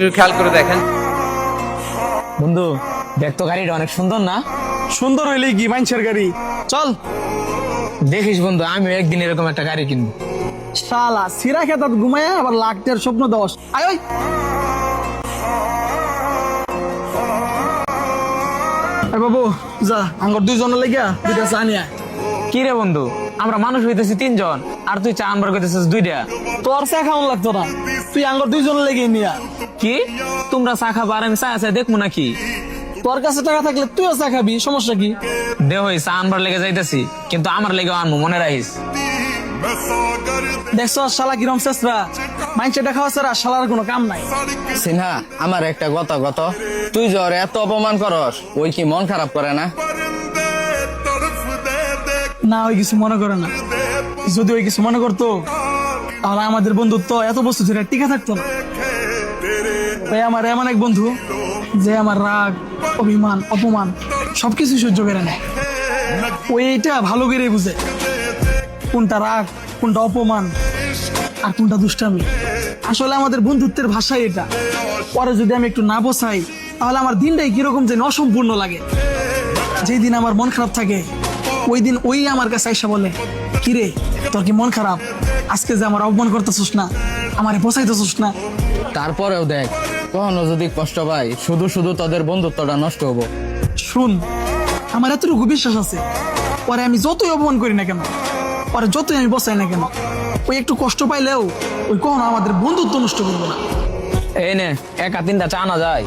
একটু খেয়াল করে দেখেন। বন্ধু দেখ তো গাড়িটা অনেক সুন্দর না? সুন্দর হইলেই কি মানুষের গাড়ি? চল। দেখিস বন্ধু, আমিও একদিন এরকম একটা গাড়ি কিনবো। শালা সিরা খেতাত ঘুমায় আবার লাখটার স্বপ্ন দশ। আয় ওই বাবু যা আঙ্গর দুইজনের লেগে দুইটা চা নিয়ে আয়। কি রে বন্ধু, আমরা মানুষ হইতেছি 3 জন আর তুই চা আনবার কইতেছিস 2টা। তোর চা খাওয়ান লাগতো না, তুই আঙ্গর দুইজনের লেগে নিয়ে আয়। কি তোমরা চা খাবা আর আমি চা আছে দেখবো নাকি? তোর কাছে টাকা থাকলে তুইও চা খাবি, সমস্যা কি? দেহ চা আনবার লেগে যাইতেছি, কিন্তু আমার লেগে আনবো, মনে রাখিস। দেখছো শালা কিরম চেষ্টা, মাইনছেটা খাওয়া ছাড়া শালার কোনো কাম নাই। সিনহা, আমার একটা গত তুই জ্বর এত অপমান করস, ওই কি মন খারাপ করে না? না ওই কিছু মনে করে না, যদি ওই কিছু মনে করতো তাহলে আমাদের বন্ধুত্ব এত বছর ধরে টিকে থাকতো না। ওই আমার এমন এক বন্ধু যে আমার রাগ, অভিমান, অপমান সবকিছু সহ্য করে নেয়। ওই এইটা ভালো করে বুঝে কোনটা রাগ, কোনটা অপমান আর কোনটা দুষ্টামি। আসলে আমাদের বন্ধুত্বের ভাষাই এটা। পরে যদি আমি একটু না বসাই তাহলে আমার দিনটাই কিরকম যেন অসম্পূর্ণ লাগে। যেই দিন আমার মন খারাপ থাকে ওই দিন ওই আমার কাছে আইসা বলে, কিরে তোর কি মন খারাপ? আজকে যে আমার অপমান করতেছিস না, আমারে বসাইতেছিস না। তারপরেও দেখ, কখনো যদি কষ্ট পাই শুধু শুধু তোদের বন্ধুত্বটা নষ্ট হবো। শুন, আমার এতটুকু বিশ্বাস আছে, পরে আমি যতই অপমান করি না কেন, পরে যতই আমি বসাই না কেন, ওই একটু কষ্ট পাইলেও ওই কখনো আমাদের বন্ধুত্ব নষ্ট করবো না। এই নে 1 আর 3টা চা না যায়।